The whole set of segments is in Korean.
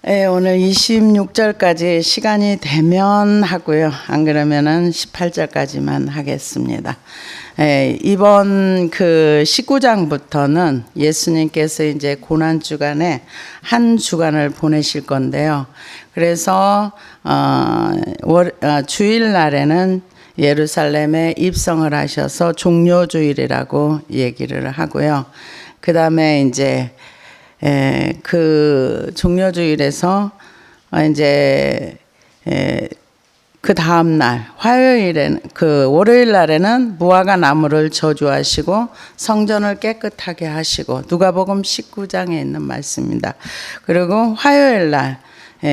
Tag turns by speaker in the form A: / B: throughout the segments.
A: 예, 오늘 26절까지 시간이 되면 하고요. 안 그러면은 18절까지만 하겠습니다. 예, 이번 그 19장부터는 예수님께서 이제 고난 주간에 한 주간을 보내실 건데요. 그래서 주일 날에는 예루살렘에 입성을 하셔서 종료주일이라고 얘기를 하고요. 그 다음에 이제 그 종료주일에서 이제 그 다음 날 화요일에는 그 월요일 날에는 무화과 나무를 저주하시고 성전을 깨끗하게 하시고 누가복음 19장에 있는 말씀입니다. 그리고 화요일 날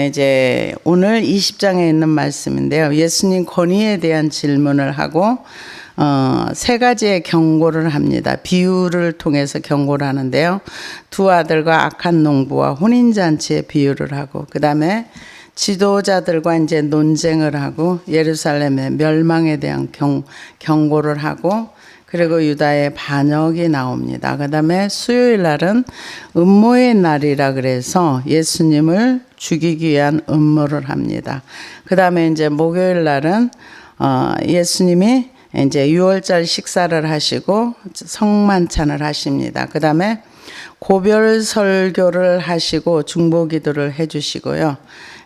A: 이제 오늘 20장에 있는 말씀인데요. 예수님 권위에 대한 질문을 하고 세 가지의 경고를 합니다. 비유를 통해서 경고를 하는데요. 두 아들과 악한 농부와 혼인잔치의 비유를 하고, 그 다음에 지도자들과 이제 논쟁을 하고, 예루살렘의 멸망에 대한 경고를 하고, 그리고 유다의 반역이 나옵니다. 그 다음에 수요일 날은 음모의 날이라 그래서 예수님을 죽이기 위한 음모를 합니다. 그 다음에 이제 목요일 날은 예수님이 이제 6월절 식사를 하시고 성만찬을 하십니다. 그 다음에 고별 설교를 하시고 중보기도를 해주시고요.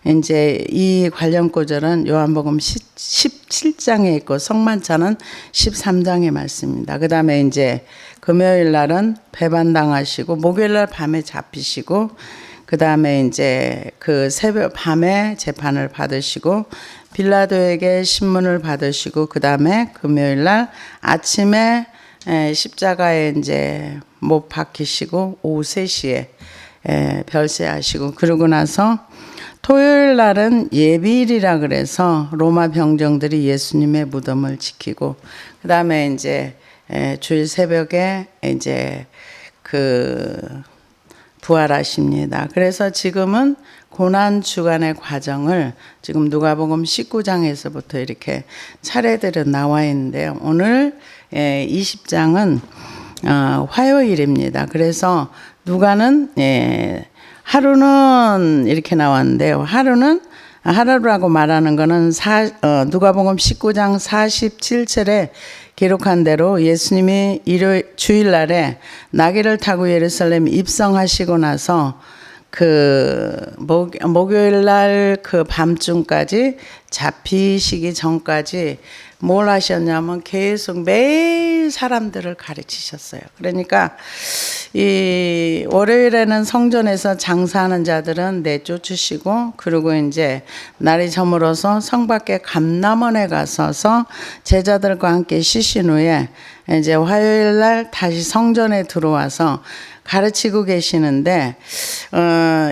A: 이제 이 관련 구절은 요한복음 17장에 있고 성만찬은 13장의 말씀입니다. 그 다음에 이제 금요일 날은 배반당하시고 목요일 날 밤에 잡히시고 그 다음에 이제 그 새벽 밤에 재판을 받으시고 빌라도에게 신문을 받으시고 그 다음에 금요일 날 아침에 십자가에 이제 못 박히시고 오후 3시에 별세하시고 그러고 나서 토요일 날은 예비일이라 그래서 로마 병정들이 예수님의 무덤을 지키고 그 다음에 이제 주일 새벽에 이제 그 부활하십니다. 그래서 지금은 고난 주간의 과정을 지금 누가복음 19장에서부터 이렇게 차례대로 나와 있는데요. 오늘 20장은 화요일입니다. 화요일입니다. 누가는 하루는 이렇게 나왔는데요. 하루라고 말하는 거는 누가복음 19장 47절에 기록한 대로 예수님이 주일날에 나귀를 타고 예루살렘 입성하시고 나서 그 목요일 날 그 밤중까지 잡히시기 전까지 뭘 하셨냐면 계속 매일 사람들을 가르치셨어요. 그러니까 이 월요일에는 성전에서 장사하는 자들은 내쫓으시고 그리고 이제 날이 저물어서 성 밖에 감람원에 가서서 제자들과 함께 쉬신 후에 이제 화요일 날 다시 성전에 들어와서 가르치고 계시는데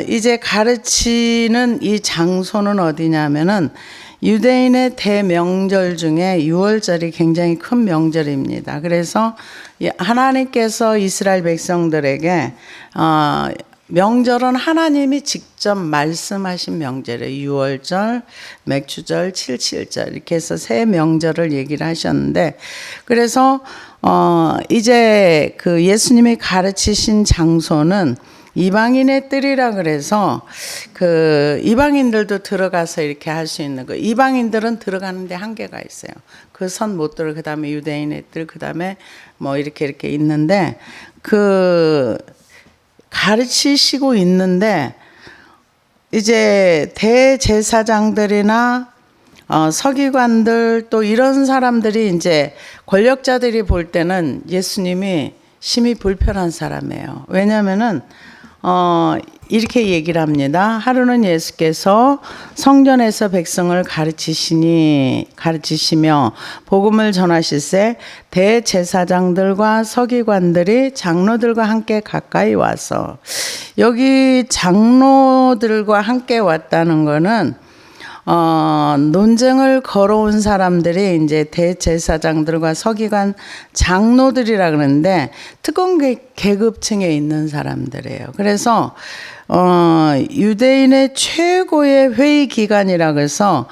A: 이제 가르치는 이 장소는 어디냐면은 유대인의 대명절 중에 6월절이 굉장히 큰 명절입니다. 그래서 하나님께서 이스라엘 백성들에게 명절은 하나님이 직접 말씀하신 명절이에요. 6월절, 맥주절, 칠칠절 이렇게 해서 세 명절을 얘기를 하셨는데 그래서 이제 그 예수님이 가르치신 장소는 이방인의 뜰이라 그래서 그 이방인들도 들어가서 이렇게 할 수 있는 거. 이방인들은 들어가는데 한계가 있어요. 그 선 못 들어. 그다음에 유대인의 뜰, 그다음에 뭐 이렇게 있는데 그 가르치시고 있는데 이제 대제사장들이나 서기관들 또 이런 사람들이 이제 권력자들이 볼 때는 예수님이 심히 불편한 사람이에요. 왜냐하면은 이렇게 얘기를 합니다. 하루는 예수께서 성전에서 백성을 가르치시며 복음을 전하실새 대제사장들과 서기관들이 장로들과 함께 가까이 와서 여기 장로들과 함께 왔다는 거는 논쟁을 걸어온 사람들이 이제 대제사장들과 서기관 장로들이라 그러는데 특권 계급층에 있는 사람들이에요. 그래서 유대인의 최고의 회의 기간이라 그래서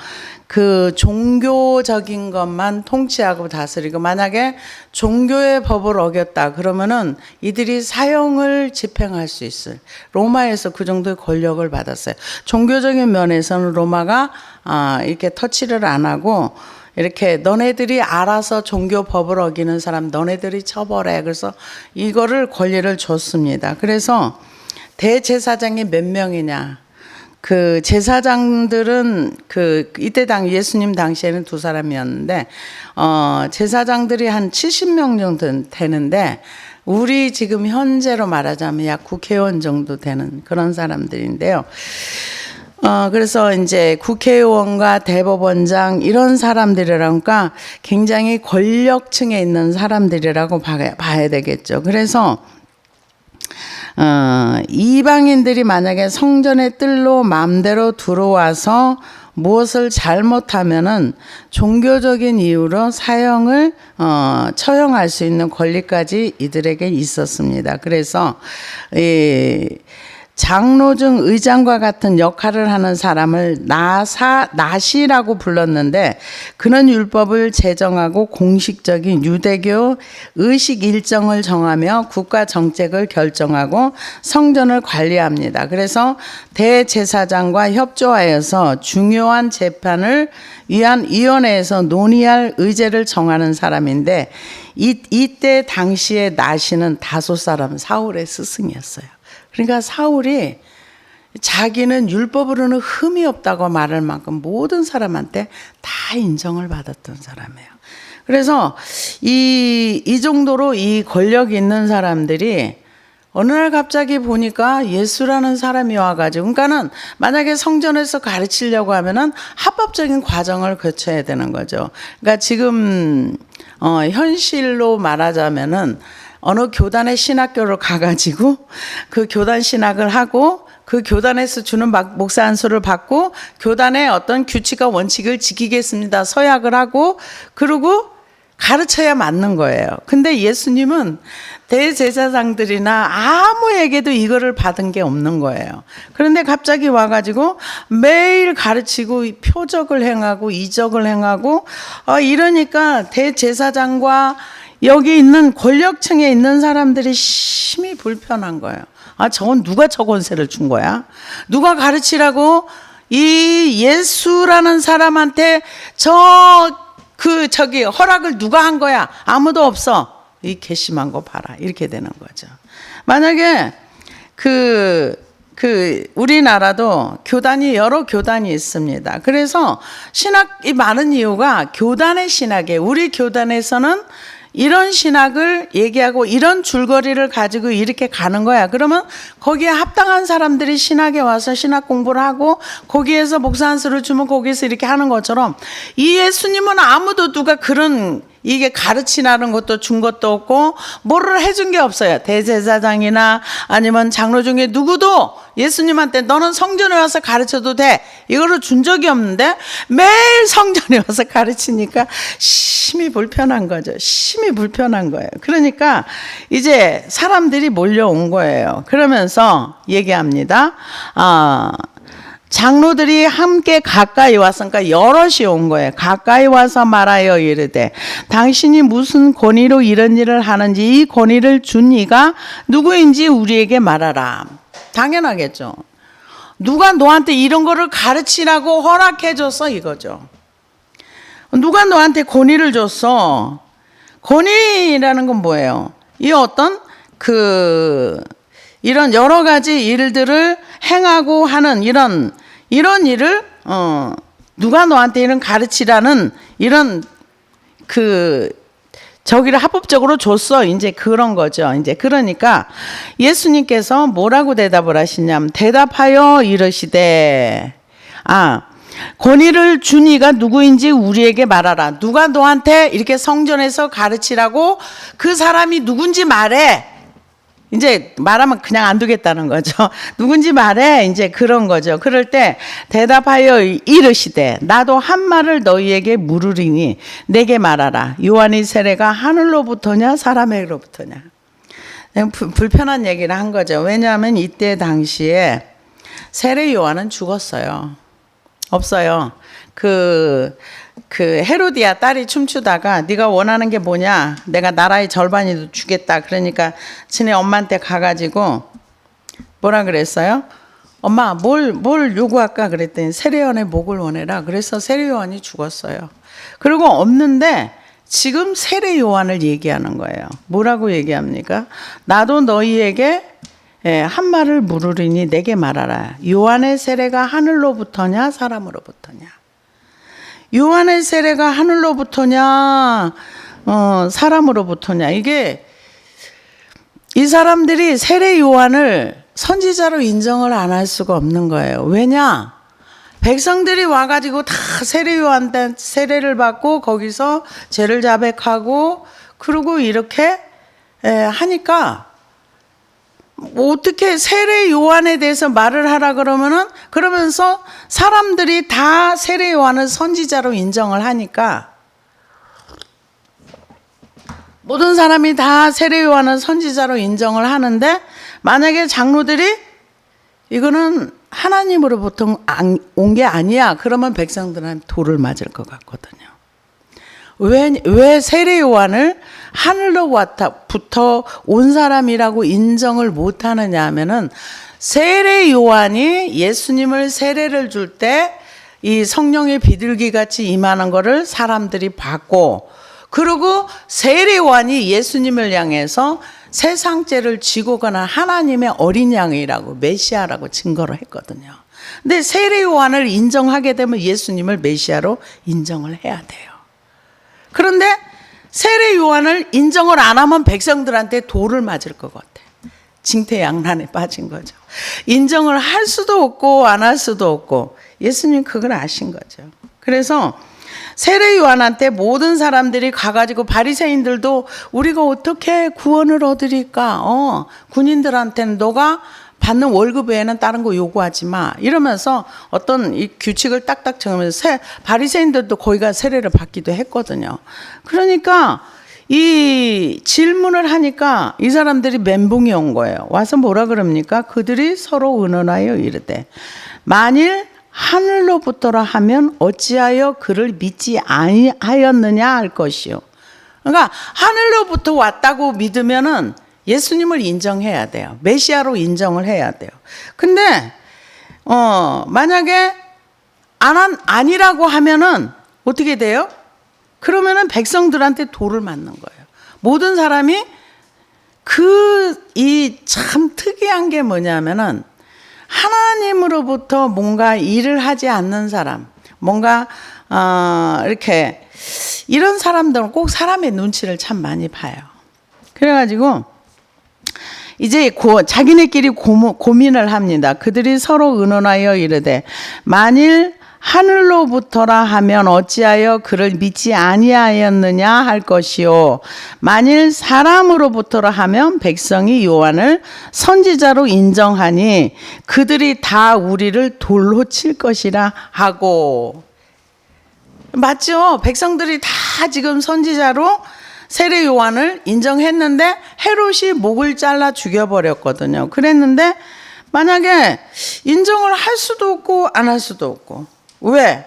A: 그 종교적인 것만 통치하고 다스리고, 만약에 종교의 법을 어겼다 그러면은 이들이 사형을 집행할 수 있어요. 로마에서 그 정도의 권력을 받았어요. 종교적인 면에서는 로마가 이렇게 터치를 안 하고, 이렇게 너네들이 알아서 종교 법을 어기는 사람 너네들이 처벌해. 그래서 이거를 권리를 줬습니다. 그래서 대제사장이 몇 명이냐? 그 제사장들은 이때 예수님 당시에는 2사람이었는데 제사장들이 한 70명 정도 되는데, 우리 지금 현재로 말하자면 약 국회의원 정도 되는 그런 사람들인데요. 그래서 이제 국회의원과 대법원장 이런 사람들이라니까 굉장히 권력층에 있는 사람들이라고 봐야 되겠죠. 그래서 이방인들이 만약에 성전의 뜰로 마음대로 들어와서 무엇을 잘못하면은 종교적인 이유로 사형을 처형할 수 있는 권리까지 이들에게 있었습니다. 그래서 장로 중 의장과 같은 역할을 하는 사람을 나시라고 불렀는데, 그는 율법을 제정하고 공식적인 유대교 의식 일정을 정하며 국가 정책을 결정하고 성전을 관리합니다. 그래서 대제사장과 협조하여서 중요한 재판을 위한 위원회에서 논의할 의제를 정하는 사람인데, 이때 당시에 나시는 5사람 사울의 스승이었어요. 그러니까 사울이 자기는 율법으로는 흠이 없다고 말할 만큼 모든 사람한테 다 인정을 받았던 사람이에요. 그래서 이 정도로 이 권력 있는 사람들이 어느 날 갑자기 보니까 예수라는 사람이 와가지고, 그러니까는 만약에 성전에서 가르치려고 하면은 합법적인 과정을 거쳐야 되는 거죠. 그러니까 지금 현실로 말하자면은 어느 교단의 신학교를 가가지고 그 교단 신학을 하고 그 교단에서 주는 목사 안수를 받고 교단의 어떤 규칙과 원칙을 지키겠습니다 서약을 하고 그러고 가르쳐야 맞는 거예요. 근데 예수님은 대제사장들이나 아무에게도 이거를 받은 게 없는 거예요. 그런데 갑자기 와가지고 매일 가르치고 표적을 행하고 이적을 행하고 이러니까 대제사장과 여기 있는 권력층에 있는 사람들이 심히 불편한 거예요. 저건 누가 저 권세를 준 거야? 누가 가르치라고 이 예수라는 사람한테 저기 허락을 누가 한 거야? 아무도 없어. 이 괘씸한 거 봐라. 이렇게 되는 거죠. 만약에 우리나라도 여러 교단이 있습니다. 그래서 신학이 많은 이유가 교단의 신학에, 우리 교단에서는 이런 신학을 얘기하고 이런 줄거리를 가지고 이렇게 가는 거야. 그러면 거기에 합당한 사람들이 신학에 와서 신학 공부를 하고 거기에서 목사 안수를 주면 거기에서 이렇게 하는 것처럼, 이 예수님은 아무도 누가 그런 이게 가르치라는 것도 준 것도 없고 뭐를 해준 게 없어요. 대제사장이나 아니면 장로 중에 누구도 예수님한테 너는 성전에 와서 가르쳐도 돼 이거를 준 적이 없는데 매일 성전에 와서 가르치니까 심히 불편한 거죠. 심히 불편한 거예요. 그러니까 이제 사람들이 몰려온 거예요. 그러면서 얘기합니다. 장로들이 함께 가까이 왔으니까 여럿이 온 거예요. 가까이 와서 말하여 이르되 당신이 무슨 권위로 이런 일을 하는지 이 권위를 준 이가 누구인지 우리에게 말하라. 당연하겠죠. 누가 너한테 이런 거를 가르치라고 허락해 줬어 이거죠. 누가 너한테 권위를 줬어. 권위라는 건 뭐예요? 이 어떤 이런 여러 가지 일들을 행하고 하는 이런 일을 누가 너한테 이런 가르치라는 이런 저기를 합법적으로 줬어. 이제 그런 거죠. 이제 그러니까 예수님께서 뭐라고 대답을 하시냐면 대답하여 이르시되 권위를 준 이가 누구인지 우리에게 말하라. 누가 너한테 이렇게 성전에서 가르치라고 그 사람이 누군지 말해. 이제 말하면 그냥 안 두겠다는 거죠. 누군지 말해. 이제 그런 거죠. 그럴 때 대답하여 이르시되 나도 한 말을 너희에게 물으리니 내게 말하라. 요한의 세례가 하늘로부터냐 사람에게로부터냐. 불편한 얘기를 한 거죠. 왜냐하면 이때 당시에 세례 요한은 죽었어요. 없어요. 그 헤로디아 딸이 춤추다가 네가 원하는 게 뭐냐? 내가 나라의 절반이도 주겠다. 그러니까 지네 엄마한테 가가지고 뭐라 그랬어요? 엄마 뭘 요구할까 그랬더니 세례요한의 목을 원해라. 그래서 세례요한이 죽었어요. 그리고 없는데 지금 세례요한을 얘기하는 거예요. 뭐라고 얘기합니까? 나도 너희에게 한 말을 물으리니 내게 말하라. 요한의 세례가 하늘로부터냐 사람으로부터냐? 요한의 세례가 하늘로부터냐 사람으로부터냐? 이게 이 사람들이 세례 요한을 선지자로 인정을 안 할 수가 없는 거예요. 왜냐? 백성들이 와가지고 다 세례 요한한테 세례를 받고 거기서 죄를 자백하고 그러고 이렇게 하니까 어떻게 세례 요한에 대해서 말을 하라 그러면서 사람들이 다 세례 요한을 선지자로 인정을 하니까 모든 사람이 다 세례 요한을 선지자로 인정을 하는데 만약에 장로들이 이거는 하나님으로부터 온 게 아니야 그러면 백성들은 돌을 맞을 것 같거든요. 왜 세례 요한을 하늘로부터 온 사람이라고 인정을 못하느냐 하면은 세례 요한이 예수님을 세례를 줄 때 이 성령의 비둘기 같이 임하는 거를 사람들이 봤고 그리고 세례 요한이 예수님을 향해서 세상 죄를 지고 가는 하나님의 어린 양이라고 메시아라고 증거를 했거든요. 근데 세례 요한을 인정하게 되면 예수님을 메시아로 인정을 해야 돼요. 그런데 세례 요한을 인정을 안 하면 백성들한테 돌을 맞을 것 같아. 징태양난에 빠진 거죠. 인정을 할 수도 없고 안 할 수도 없고 예수님 그걸 아신 거죠. 그래서 세례 요한한테 모든 사람들이 가가지고 바리새인들도 우리가 어떻게 구원을 얻으리까? 군인들한테는 너가 받는 월급 외에는 다른 거 요구하지 마. 이러면서 어떤 이 규칙을 딱딱 정하면서 바리새인들도 거기가 세례를 받기도 했거든요. 그러니까 이 질문을 하니까 이 사람들이 멘붕이 온 거예요. 와서 뭐라 그럽니까? 그들이 서로 의논하여 이르되 만일 하늘로부터라 하면 어찌하여 그를 믿지 아니하였느냐 할 것이요. 그러니까 하늘로부터 왔다고 믿으면은 예수님을 인정해야 돼요. 메시아로 인정을 해야 돼요. 근데 만약에 아니라고 하면은 어떻게 돼요? 그러면은 백성들한테 돌을 맞는 거예요. 모든 사람이 이 참 특이한 게 뭐냐면은 하나님으로부터 뭔가 일을 하지 않는 사람, 뭔가 이렇게 이런 사람들은 꼭 사람의 눈치를 참 많이 봐요. 그래가지고 이제 자기네끼리 고민을 합니다. 그들이 서로 의논하여 이르되 만일 하늘로부터라 하면 어찌하여 그를 믿지 아니하였느냐 할 것이요 만일 사람으로부터라 하면 백성이 요한을 선지자로 인정하니 그들이 다 우리를 돌로 칠 것이라 하고. 맞죠? 백성들이 다 지금 선지자로 세례 요한을 인정했는데 헤롯이 목을 잘라 죽여버렸거든요. 그랬는데 만약에 인정을 할 수도 없고 안 할 수도 없고. 왜?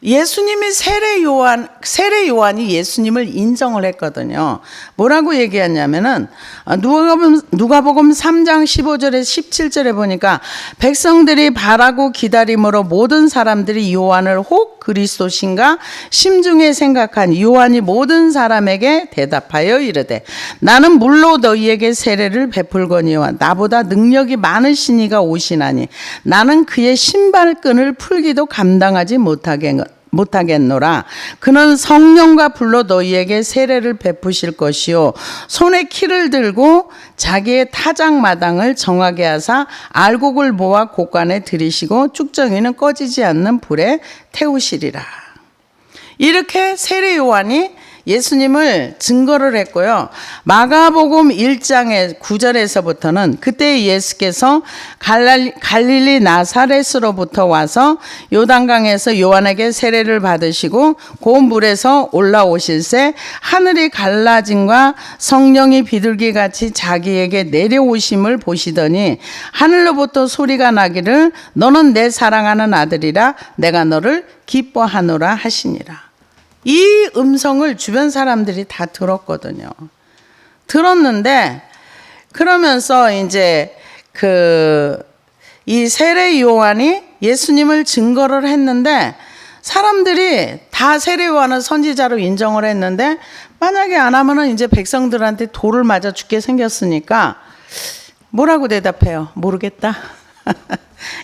A: 예수님이 세례 요한이 예수님을 인정을 했거든요. 뭐라고 얘기했냐면은 누가복음 3장 15절에 17절에 보니까 백성들이 바라고 기다림으로 모든 사람들이 요한을 혹 그리스도신가 심중에 생각한 요한이 모든 사람에게 대답하여 이르되 나는 물로 너희에게 세례를 베풀거니와 나보다 능력이 많으신 이가 오시나니 나는 그의 신발끈을 풀기도 감당하지 못하겠노라. 그는 성령과 불로 너희에게 세례를 베푸실 것이요 손에 키를 들고 자기의 타작마당을 정하게 하사 알곡을 모아 곳간에 들이시고 쭉정이는 꺼지지 않는 불에 태우시리라. 이렇게 세례 요한이 예수님을 증거를 했고요. 마가복음 1장의 9절에서부터는 그때 예수께서 갈릴리 나사렛으로부터 와서 요단강에서 요한에게 세례를 받으시고 그 물에서 올라오실새 하늘이 갈라짐과 성령이 비둘기같이 자기에게 내려오심을 보시더니 하늘로부터 소리가 나기를 너는 내 사랑하는 아들이라 내가 너를 기뻐하노라 하시니라. 이 음성을 주변 사람들이 다 들었거든요. 들었는데 그러면서 이제 이 세례 요한이 예수님을 증거를 했는데 사람들이 다 세례 요한을 선지자로 인정을 했는데 만약에 안 하면은 이제 백성들한테 돌을 맞아 죽게 생겼으니까 뭐라고 대답해요? 모르겠다.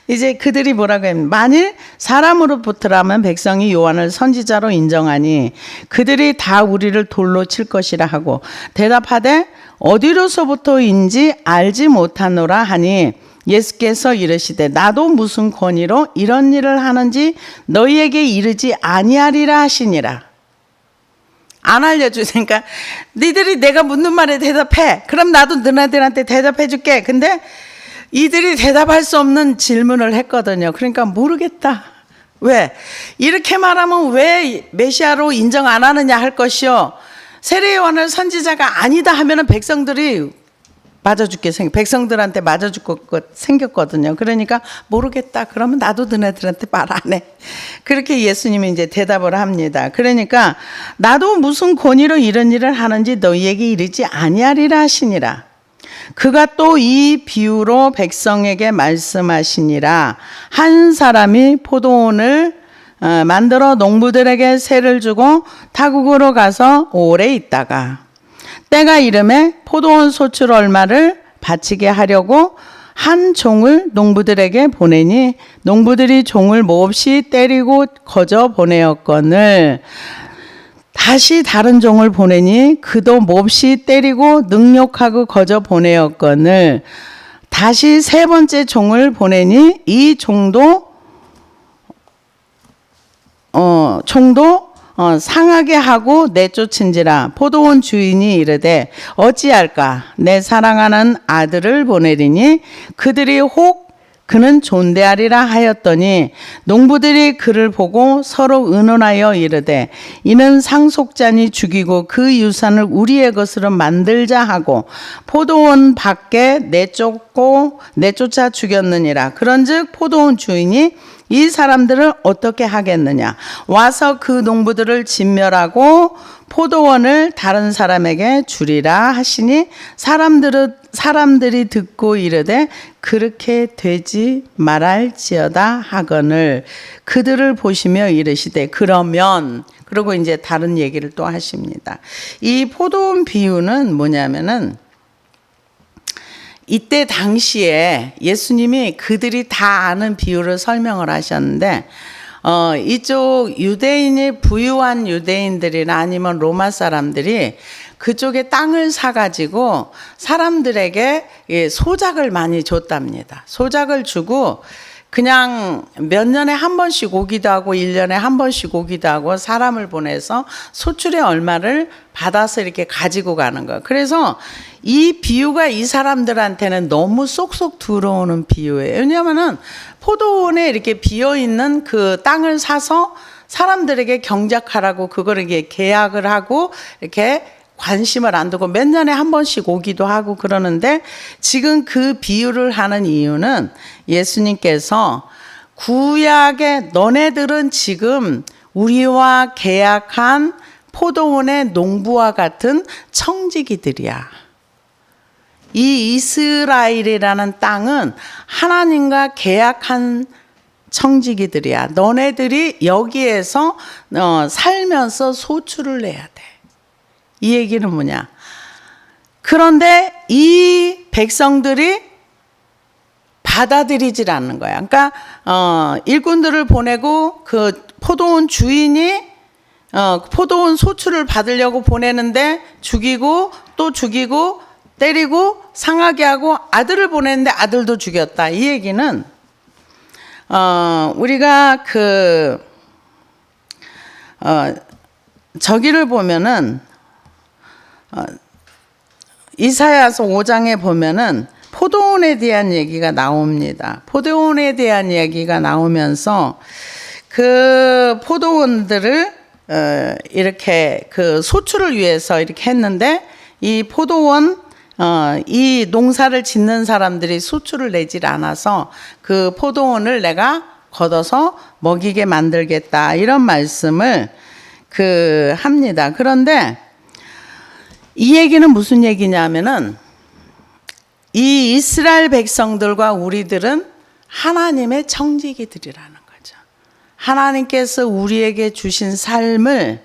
A: 이제 그들이 뭐라고 해요? 만일 사람으로부터라면 백성이 요한을 선지자로 인정하니 그들이 다 우리를 돌로 칠 것이라 하고 대답하되 어디로서부터인지 알지 못하노라 하니 예수께서 이르시되 나도 무슨 권위로 이런 일을 하는지 너희에게 이르지 아니하리라 하시니라. 안 알려주니까 니들이 내가 묻는 말에 대답해. 그럼 나도 너네들한테 대답해 줄게. 근데 이들이 대답할 수 없는 질문을 했거든요. 그러니까 모르겠다. 왜? 이렇게 말하면 왜 메시아로 인정 안 하느냐 할 것이요. 세례 요한을 선지자가 아니다 하면은 백성들이 백성들한테 맞아 죽을 것 생겼거든요. 그러니까 모르겠다. 그러면 나도 너네들한테 말 안 해. 그렇게 예수님이 이제 대답을 합니다. 그러니까 나도 무슨 권위로 이런 일을 하는지 너희에게 이르지 아니하리라 하시니라. 그가 또 이 비유로 백성에게 말씀하시니라. 한 사람이 포도원을 만들어 농부들에게 세를 주고 타국으로 가서 오래 있다가 때가 이름에 포도원 소출 얼마를 바치게 하려고 한 종을 농부들에게 보내니 농부들이 종을 몹시 때리고 거저 보내었거늘 다시 다른 종을 보내니 그도 몹시 때리고 능욕하고 거저 보내었거늘 다시 세 번째 종을 보내니 이 종도 상하게 하고 내쫓은지라. 포도원 주인이 이르되 어찌할까 내 사랑하는 아들을 보내리니 그들이 혹 그는 존대하리라 하였더니 농부들이 그를 보고 서로 의논하여 이르되 이는 상속자니 죽이고 그 유산을 우리의 것으로 만들자 하고 포도원 밖에 내쫓아 죽였느니라. 그런즉 포도원 주인이 이 사람들을 어떻게 하겠느냐? 와서 그 농부들을 진멸하고 포도원을 다른 사람에게 주리라 하시니 사람들이 듣고 이르되 그렇게 되지 말할지어다 하거늘 그들을 보시며 이르시되 그러면 그리고 이제 다른 얘기를 또 하십니다. 이 포도원 비유는 뭐냐면은 이때 당시에 예수님이 그들이 다 아는 비유를 설명을 하셨는데 이쪽 유대인이 부유한 유대인들이나 아니면 로마 사람들이 그쪽에 땅을 사가지고 사람들에게 소작을 많이 줬답니다. 소작을 주고 그냥 몇 년에 한 번씩 오기도 하고 1년에 한 번씩 오기도 하고 사람을 보내서 소출의 얼마를 받아서 이렇게 가지고 가는 거예요. 그래서 이 비유가 이 사람들한테는 너무 쏙쏙 들어오는 비유예요. 왜냐하면은 포도원에 이렇게 비어있는 그 땅을 사서 사람들에게 경작하라고 그거를 이렇게 계약을 하고 이렇게 관심을 안 두고 몇 년에 한 번씩 오기도 하고 그러는데 지금 그 비유를 하는 이유는 예수님께서 구약에 너네들은 지금 우리와 계약한 포도원의 농부와 같은 청지기들이야. 이 이스라엘이라는 땅은 하나님과 계약한 청지기들이야. 너네들이 여기에서 살면서 소출을 내야 돼. 이 얘기는 뭐냐? 그런데 이 백성들이 받아들이질 않는 거야. 그러니까 일꾼들을 보내고 그 포도원 주인이 포도원 소출을 받으려고 보내는데 죽이고 또 죽이고 때리고 상하게 하고 아들을 보냈는데 아들도 죽였다. 이 얘기는 우리가 저기를 보면은 이사야서 5장에 보면은 포도원에 대한 얘기가 나옵니다. 포도원에 대한 얘기가 나오면서 그 포도원들을 이렇게 그 소출을 위해서 이렇게 했는데 이 포도원 이 농사를 짓는 사람들이 소출을 내질 않아서 그 포도원을 내가 걷어서 먹이게 만들겠다 이런 말씀을 합니다. 그런데 이 얘기는 무슨 얘기냐면은 이 이스라엘 백성들과 우리들은 하나님의 청지기들이라는 거죠. 하나님께서 우리에게 주신 삶을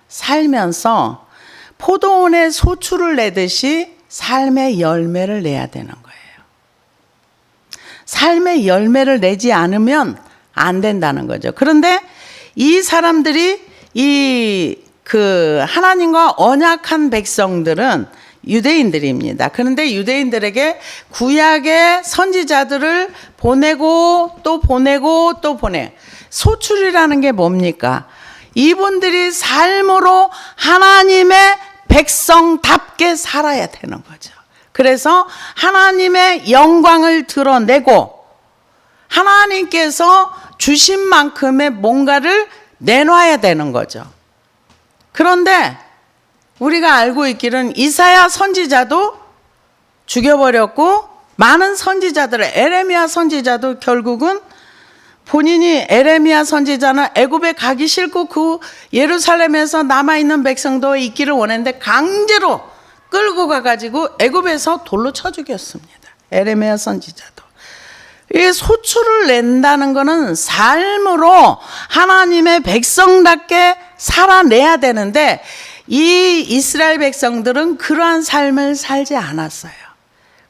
A: 살면서 포도원에 소출을 내듯이 삶의 열매를 내야 되는 거예요. 삶의 열매를 내지 않으면 안 된다는 거죠. 그런데 이 사람들이 하나님과 언약한 백성들은 유대인들입니다. 그런데 유대인들에게 구약의 선지자들을 보내고 또 보내고 또 보내. 소출이라는 게 뭡니까? 이분들이 삶으로 하나님의 백성답게 살아야 되는 거죠. 그래서 하나님의 영광을 드러내고 하나님께서 주신 만큼의 뭔가를 내놔야 되는 거죠. 그런데 우리가 알고 있기는 이사야 선지자도 죽여버렸고 많은 선지자들, 에레미야 선지자도 결국은 본인이 에레미야 선지자는 애굽에 가기 싫고 그 예루살렘에서 남아있는 백성도 있기를 원했는데 강제로 끌고 가가지고 애굽에서 돌로 쳐 죽였습니다. 에레미야 선지자도. 이 소출을 낸다는 것은 삶으로 하나님의 백성답게 살아내야 되는데 이 이스라엘 백성들은 그러한 삶을 살지 않았어요.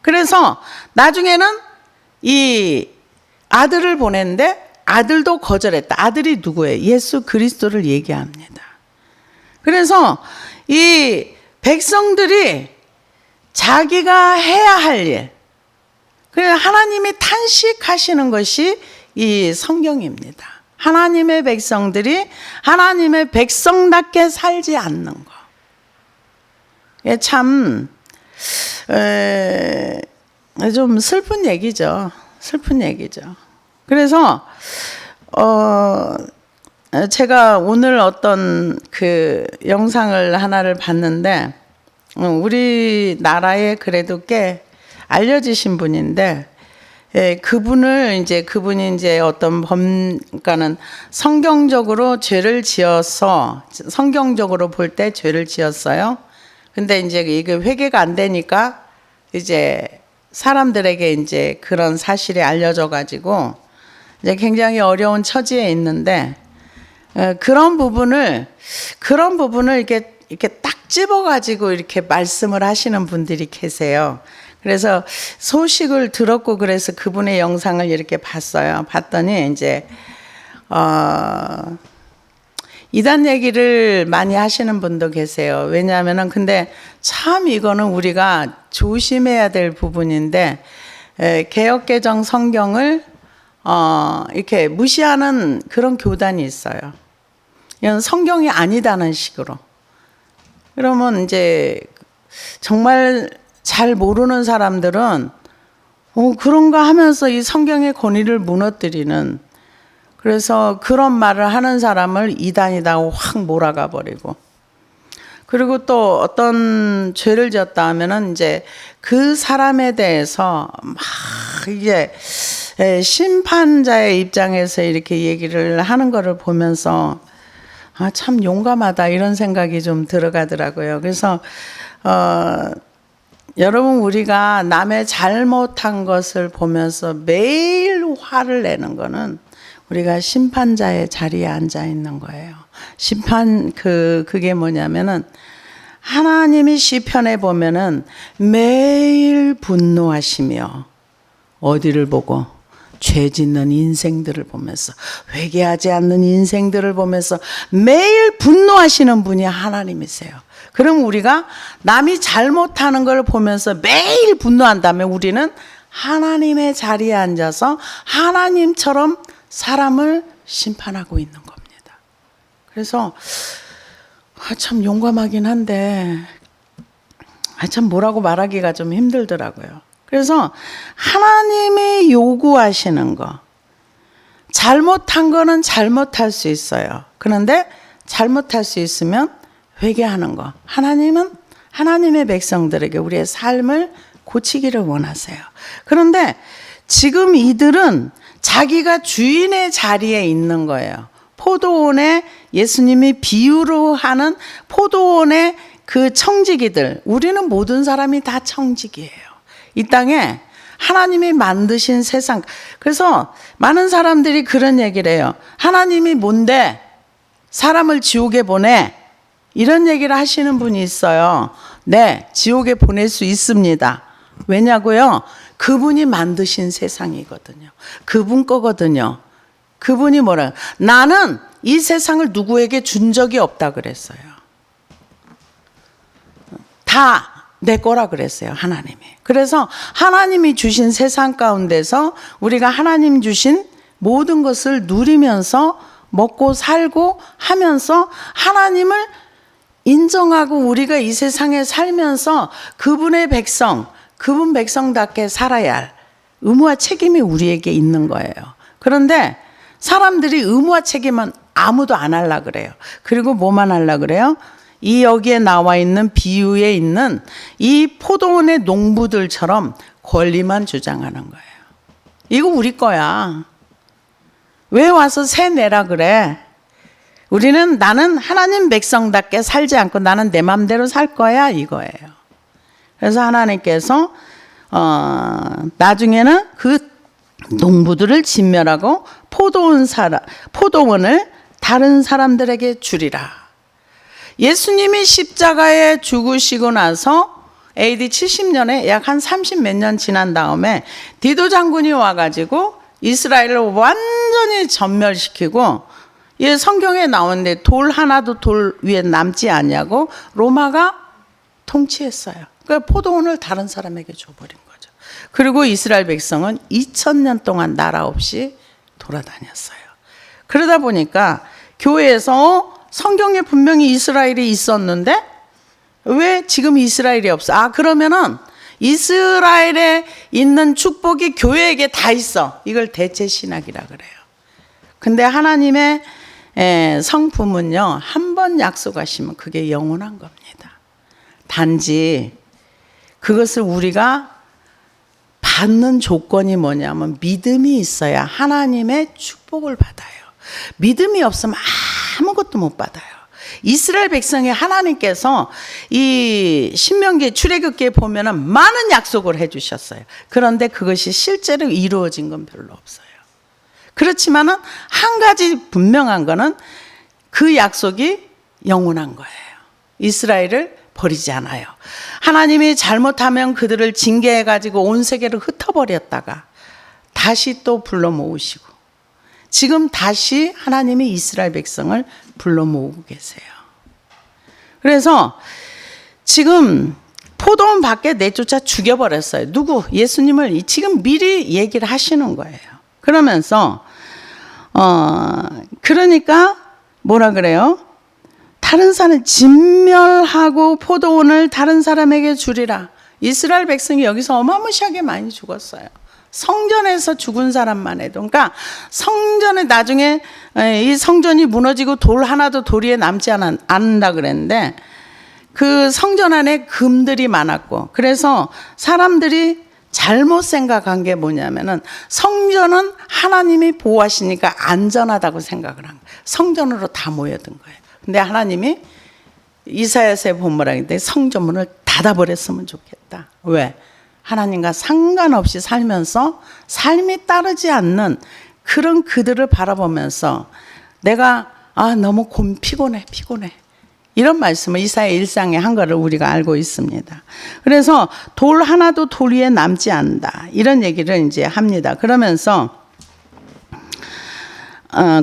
A: 그래서 나중에는 이 아들을 보냈는데 아들도 거절했다. 아들이 누구예요? 예수 그리스도를 얘기합니다. 그래서 이 백성들이 자기가 해야 할 일, 그래서 하나님이 탄식하시는 것이 이 성경입니다. 하나님의 백성들이 하나님의 백성답게 살지 않는 거. 참 좀 슬픈 얘기죠. 슬픈 얘기죠. 그래서 제가 오늘 어떤 영상을 하나를 봤는데 우리나라에 그래도 꽤 알려지신 분인데 그분이 이제 어떤 그러니까는 성경적으로 죄를 지어서 성경적으로 볼 때 죄를 지었어요. 근데 이제 이게 회개가 안 되니까 이제 사람들에게 이제 그런 사실이 알려져 가지고 이제 굉장히 어려운 처지에 있는데 그런 부분을 이렇게 딱 집어 가지고 이렇게 말씀을 하시는 분들이 계세요. 그래서 소식을 들었고 그래서 그분의 영상을 이렇게 봤어요. 봤더니 이제 이단 얘기를 많이 하시는 분도 계세요. 왜냐하면은 근데 참 이거는 우리가 조심해야 될 부분인데 개역개정 성경을 이렇게 무시하는 그런 교단이 있어요. 이건 성경이 아니다는 식으로. 그러면 이제 정말 잘 모르는 사람들은 그런가 하면서 이 성경의 권위를 무너뜨리는, 그래서 그런 말을 하는 사람을 이단이다고 확 몰아가 버리고, 그리고 또 어떤 죄를 지었다 하면은 이제 그 사람에 대해서 막 이제 심판자의 입장에서 이렇게 얘기를 하는 거를 보면서 참 용감하다 이런 생각이 좀 들어가더라고요. 그래서 여러분, 우리가 남의 잘못한 것을 보면서 매일 화를 내는 거는 우리가 심판자의 자리에 앉아 있는 거예요. 그게 뭐냐면은 하나님이 시편에 보면은 매일 분노하시며 어디를 보고 죄 짓는 인생들을 보면서, 회개하지 않는 인생들을 보면서 매일 분노하시는 분이 하나님이세요. 그럼 우리가 남이 잘못하는 걸 보면서 매일 분노한다면 우리는 하나님의 자리에 앉아서 하나님처럼 사람을 심판하고 있는 겁니다. 그래서 참 용감하긴 한데 참 뭐라고 말하기가 좀 힘들더라고요. 그래서 하나님이 요구하시는 거, 잘못한 거는 잘못할 수 있어요. 그런데 잘못할 수 있으면 회개하는 거. 하나님은 하나님의 백성들에게 우리의 삶을 고치기를 원하세요. 그런데 지금 이들은 자기가 주인의 자리에 있는 거예요. 포도원에 예수님이 비유로 하는 포도원의 그 청지기들, 우리는 모든 사람이 다 청지기예요. 이 땅에 하나님이 만드신 세상. 그래서 많은 사람들이 그런 얘기를 해요. 하나님이 뭔데 사람을 지옥에 보내? 이런 얘기를 하시는 분이 있어요. 네, 지옥에 보낼 수 있습니다. 왜냐고요? 그분이 만드신 세상이거든요. 그분 거거든요. 그분이 뭐라? 나는 이 세상을 누구에게 준 적이 없다 그랬어요. 다 내 거라 그랬어요, 하나님이. 그래서 하나님이 주신 세상 가운데서 우리가 하나님 주신 모든 것을 누리면서 먹고 살고 하면서 하나님을 인정하고 우리가 이 세상에 살면서 그분의 백성, 그분 백성답게 살아야 할 의무와 책임이 우리에게 있는 거예요. 그런데 사람들이 의무와 책임은 아무도 안 하려고 그래요. 그리고 뭐만 하려고 그래요? 이 여기에 나와 있는 비유에 있는 이 포도원의 농부들처럼 권리만 주장하는 거예요. 이거 우리 거야. 왜 와서 세 내라 그래? 나는 하나님 백성답게 살지 않고 나는 내 맘대로 살 거야 이거예요. 그래서 하나님께서 나중에는 그 농부들을 진멸하고 포도원을 다른 사람들에게 주리라. 예수님이 십자가에 죽으시고 나서 AD 70년에 약 한 30몇 년 지난 다음에 디도 장군이 와가지고 이스라엘을 완전히 전멸시키고 성경에 나오는데 돌 하나도 돌 위에 남지 않냐고 로마가 통치했어요. 그러니까 포도원을 다른 사람에게 줘버린 거죠. 그리고 이스라엘 백성은 2000년 동안 나라 없이 돌아다녔어요. 그러다 보니까 교회에서 성경에 분명히 이스라엘이 있었는데 왜 지금 이스라엘이 없어? 그러면은 이스라엘에 있는 축복이 교회에게 다 있어. 이걸 대체 신학이라 그래요. 근데 하나님의 성품은요, 한 번 약속하시면 그게 영원한 겁니다. 단지 그것을 우리가 받는 조건이 뭐냐면 믿음이 있어야 하나님의 축복을 받아요. 믿음이 없으면 아무것도 못 받아요. 이스라엘 백성이 하나님께서 이 신명기 출애굽기에 보면은 많은 약속을 해주셨어요. 그런데 그것이 실제로 이루어진 건 별로 없어요. 그렇지만은 한 가지 분명한 거는 그 약속이 영원한 거예요. 이스라엘을 버리지 않아요. 하나님이 잘못하면 그들을 징계해가지고 온 세계를 흩어버렸다가 다시 또 불러 모으시고 지금 다시 하나님이 이스라엘 백성을 불러 모으고 계세요. 그래서 지금 포도원 밖에 내쫓아 죽여버렸어요. 누구? 예수님을 지금 미리 얘기를 하시는 거예요. 그러면서 그러니까 뭐라 그래요? 다른 사람 진멸하고 포도원을 다른 사람에게 주리라. 이스라엘 백성이 여기서 어마무시하게 많이 죽었어요. 성전에서 죽은 사람만 해도. 그러니까 성전에 나중에 이 성전이 무너지고 돌 하나도 도리에 남지 않는다 그랬는데 그 성전 안에 금들이 많았고 그래서 사람들이 잘못 생각한 게 뭐냐면은 성전은 하나님이 보호하시니까 안전하다고 생각을 한 거예요. 성전으로 다 모여든 거예요. 근데 하나님이 이사야서에 보면 하는데 성전문을 닫아버렸으면 좋겠다. 왜? 하나님과 상관없이 살면서 삶이 따르지 않는 그런 그들을 바라보면서 내가 너무 피곤해 이런 말씀을 이사야 1장에 한 거를 우리가 알고 있습니다. 그래서 돌 하나도 돌 위에 남지 않는다 이런 얘기를 이제 합니다. 그러면서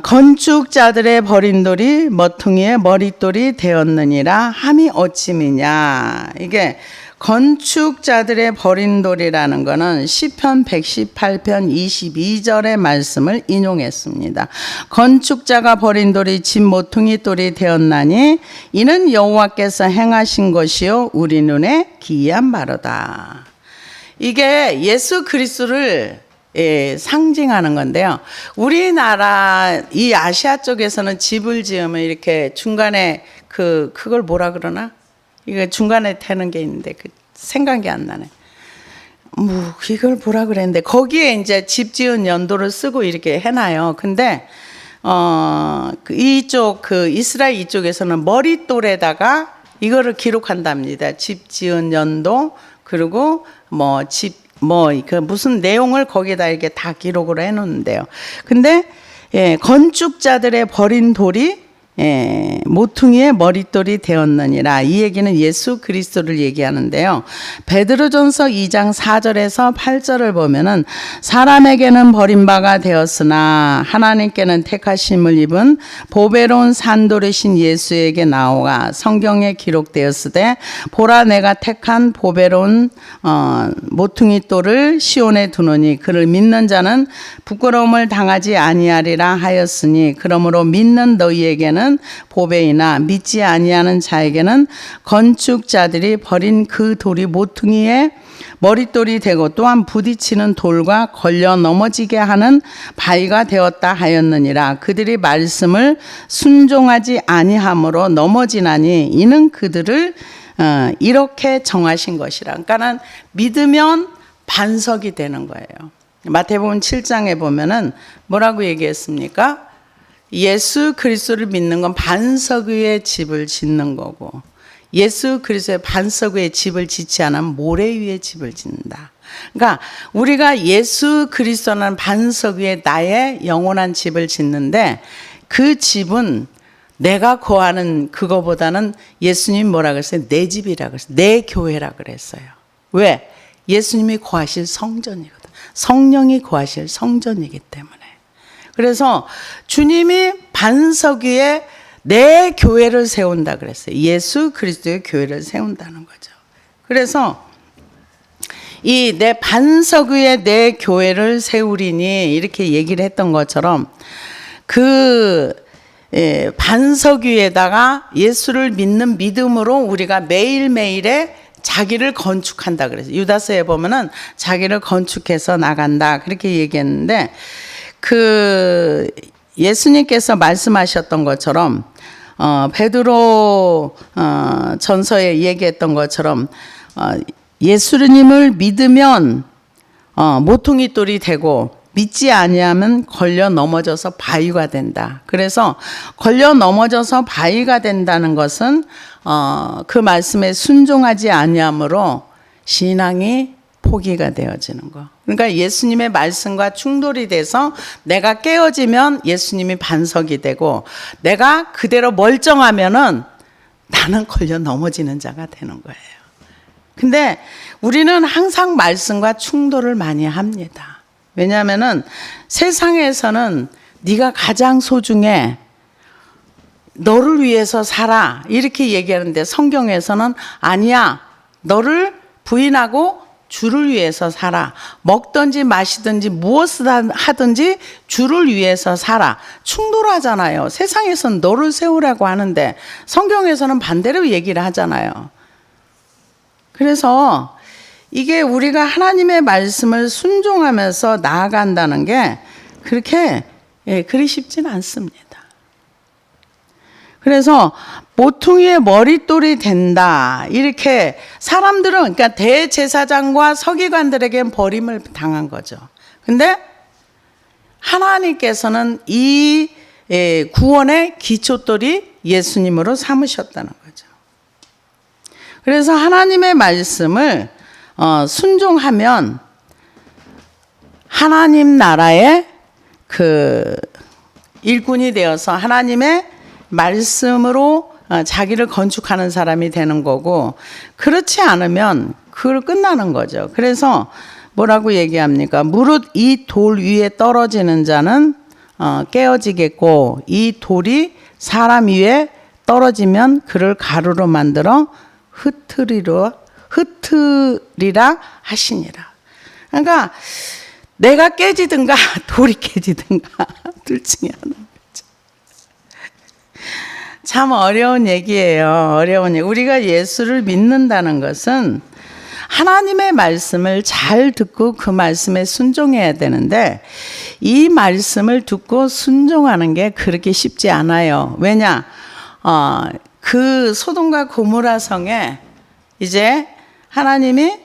A: 건축자들의 버린 돌이 머퉁이의 머릿돌이 되었느니라 함이 어찌미냐. 이게 건축자들의 버린 돌이라는 것은 시편 118편 22절의 말씀을 인용했습니다. 건축자가 버린 돌이 집 모퉁이 돌이 되었나니 이는 여호와께서 행하신 것이요 우리 눈에 기이한 바로다. 이게 예수 그리스도를 상징하는 건데요. 우리나라 이 아시아 쪽에서는 집을 지으면 이렇게 중간에 그걸 뭐라 그러나? 이거 중간에 태는 게 있는데 생각이 안 나네. 이걸 뭐라 그랬는데 거기에 이제 집 지은 연도를 쓰고 이렇게 해놔요. 근데 이쪽 이스라엘 이쪽에서는 머릿돌에다가 이거를 기록한답니다. 집 지은 연도 그리고 무슨 내용을 거기에다 이렇게 다 기록을 해놓는데요. 근데 건축자들의 버린 돌이 모퉁이의 머릿돌이 되었느니라. 이 얘기는 예수 그리스도를 얘기하는데요. 베드로전서 2장 4절에서 8절을 보면은 사람에게는 버림바가 되었으나 하나님께는 택하심을 입은 보배로운 산돌이신 예수에게 나오가 성경에 기록되었으되 보라 내가 택한 보배로운 모퉁이 돌을 시온에 두노니 그를 믿는 자는 부끄러움을 당하지 아니하리라 하였으니 그러므로 믿는 너희에게는 보배이나 믿지 아니하는 자에게는 건축자들이 버린 그 돌이 모퉁이에 머릿돌이 되고 또한 부딪히는 돌과 걸려 넘어지게 하는 바위가 되었다 하였느니라. 그들이 말씀을 순종하지 아니함으로 넘어지나니 이는 그들을 이렇게 정하신 것이라. 그러니까는 믿으면 반석이 되는 거예요. 마태복음 7장에 보면은 뭐라고 얘기했습니까? 예수 그리스도를 믿는 건 반석 위에 집을 짓는 거고 예수 그리스도의 반석 위에 집을 짓지 않으면 모래 위에 집을 짓는다. 그러니까 우리가 예수 그리스도는 반석 위에 나의 영원한 집을 짓는데 그 집은 내가 거하는 그거보다는 예수님 뭐라 그랬어요? 내 집이라 그랬어요. 내 교회라 그랬어요. 왜? 예수님이 거하실 성전이거든. 성령이 거하실 성전이기 때문에. 그래서 주님이 반석 위에 내 교회를 세운다 그랬어요. 예수 그리스도의 교회를 세운다는 거죠. 그래서 이 내 반석 위에 내 교회를 세우리니 이렇게 얘기를 했던 것처럼 반석 위에다가 예수를 믿는 믿음으로 우리가 매일매일에 자기를 건축한다 그랬어요. 유다서에 보면은 자기를 건축해서 나간다 그렇게 얘기했는데 예수님께서 말씀하셨던 것처럼 베드로 전서에 얘기했던 것처럼 예수님을 믿으면 모퉁이 돌이 되고 믿지 아니하면 걸려 넘어져서 바위가 된다. 그래서 걸려 넘어져서 바위가 된다는 것은 그 말씀에 순종하지 아니함으로 신앙이 포기가 되어지는 거. 그러니까 예수님의 말씀과 충돌이 돼서 내가 깨어지면 예수님이 반석이 되고 내가 그대로 멀쩡하면은 나는 걸려 넘어지는 자가 되는 거예요. 근데 우리는 항상 말씀과 충돌을 많이 합니다. 왜냐하면은 세상에서는 네가 가장 소중해. 너를 위해서 살아. 이렇게 얘기하는데 성경에서는 아니야. 너를 부인하고 주를 위해서 살아. 먹든지 마시든지 무엇을 하든지 주를 위해서 살아. 충돌하잖아요. 세상에서는 너를 세우라고 하는데 성경에서는 반대로 얘기를 하잖아요. 그래서 이게 우리가 하나님의 말씀을 순종하면서 나아간다는 게 그리 쉽지는 않습니다. 그래서 모퉁이의 머릿돌이 된다. 이렇게 사람들은 그러니까 대제사장과 서기관들에겐 버림을 당한 거죠. 근데 하나님께서는 이 구원의 기초돌이 예수님으로 삼으셨다는 거죠. 그래서 하나님의 말씀을 순종하면 하나님 나라의 일꾼이 되어서 하나님의 말씀으로 자기를 건축하는 사람이 되는 거고 그렇지 않으면 그걸 끝나는 거죠. 그래서 뭐라고 얘기합니까? 무릇 이 돌 위에 떨어지는 자는 깨어지겠고 이 돌이 사람 위에 떨어지면 그를 가루로 만들어 흩으리라 하시니라. 그러니까 내가 깨지든가 돌이 깨지든가 둘 중에 하나인 거죠. 참 어려운 얘기예요. 어려운 얘기. 우리가 예수를 믿는다는 것은 하나님의 말씀을 잘 듣고 그 말씀에 순종해야 되는데 이 말씀을 듣고 순종하는 게 그렇게 쉽지 않아요. 왜냐? 그 소돔과 고모라 성에 이제 하나님이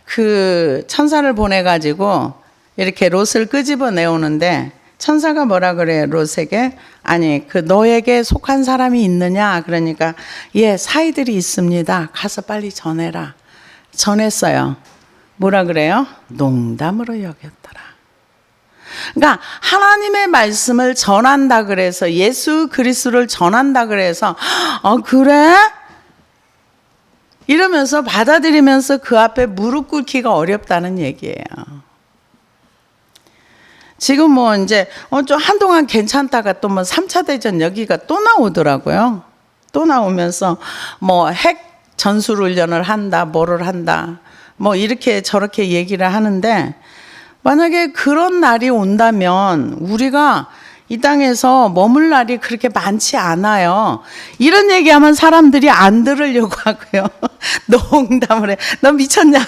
A: 그 천사를 보내가지고 이렇게 롯을 끄집어 내오는데 천사가 뭐라 그래요? 롯에게 아니 그 너에게 속한 사람이 있느냐? 그러니까 예 사이들이 있습니다. 가서 빨리 전해라. 전했어요. 뭐라 그래요? 농담으로 여겼더라. 그러니까 하나님의 말씀을 전한다 그래서 예수 그리스도를 전한다 그래서 그래? 이러면서 받아들이면서 그 앞에 무릎 꿇기가 어렵다는 얘기예요. 지금 뭐 이제 좀 한동안 괜찮다가 또 뭐 3차 대전 여기가 또 나오더라고요. 또 나오면서 뭐 핵 전술훈련을 한다, 뭐를 한다, 뭐 이렇게 저렇게 얘기를 하는데 만약에 그런 날이 온다면 우리가 이 땅에서 머물 날이 그렇게 많지 않아요. 이런 얘기하면 사람들이 안 들으려고 하고요. 농담을 해. 너 미쳤냐?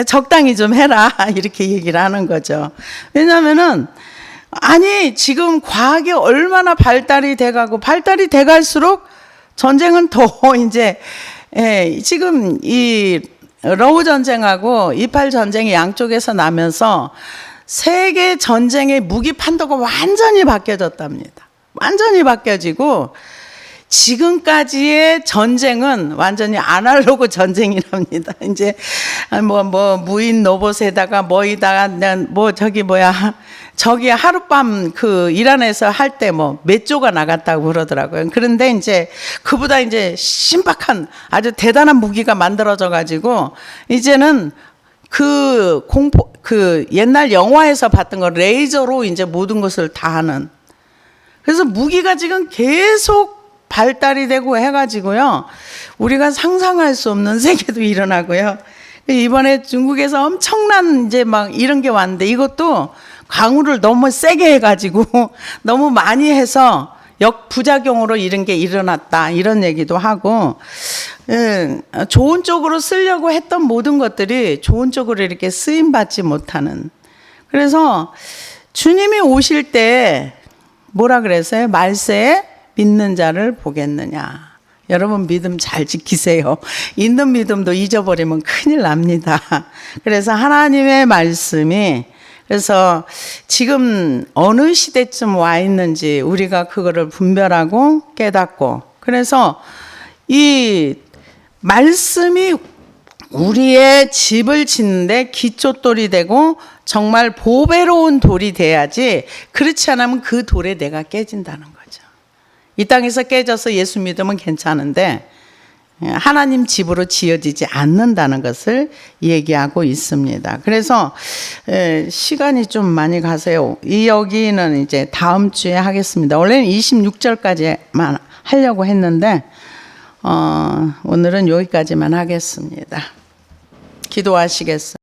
A: 적당히 좀 해라. 이렇게 얘기를 하는 거죠. 왜냐하면은 아니 지금 과학이 얼마나 발달이 돼갈수록 전쟁은 더 이제 지금 이 러우 전쟁하고 28 전쟁이 양쪽에서 나면서 세계 전쟁의 무기 판도가 완전히 바뀌어졌답니다. 완전히 바뀌어지고 지금까지의 전쟁은 완전히 아날로그 전쟁이랍니다. 이제 뭐 무인 로봇에다가 저기 하룻밤 그 이란에서 할 때 뭐 몇 조가 나갔다고 그러더라고요. 그런데 이제 그보다 이제 신박한 아주 대단한 무기가 만들어져 가지고 이제는 그 옛날 영화에서 봤던 거 레이저로 이제 모든 것을 다 하는. 그래서 무기가 지금 계속 발달이 되고 해가지고요. 우리가 상상할 수 없는 세계도 일어나고요. 이번에 중국에서 엄청난 이제 막 이런 게 왔는데 이것도 강우를 너무 세게 해가지고 너무 많이 해서 역부작용으로 이런 게 일어났다 이런 얘기도 하고 좋은 쪽으로 쓰려고 했던 모든 것들이 좋은 쪽으로 이렇게 쓰임받지 못하는. 그래서 주님이 오실 때 뭐라 그랬어요? 말세에 믿는 자를 보겠느냐. 여러분 믿음 잘 지키세요. 있는 믿음도 잊어버리면 큰일 납니다. 그래서 하나님의 말씀이 그래서 지금 어느 시대쯤 와 있는지 우리가 그거를 분별하고 깨닫고 그래서 이 말씀이 우리의 집을 짓는데 기초돌이 되고 정말 보배로운 돌이 돼야지 그렇지 않으면 그 돌에 내가 깨진다는 거죠. 이 땅에서 깨져서 예수 믿으면 괜찮은데 하나님 집으로 지어지지 않는다는 것을 얘기하고 있습니다. 그래서 시간이 좀 많이 가세요. 여기는 이제 다음 주에 하겠습니다. 원래는 26절까지만 하려고 했는데 오늘은 여기까지만 하겠습니다. 기도하시겠어요?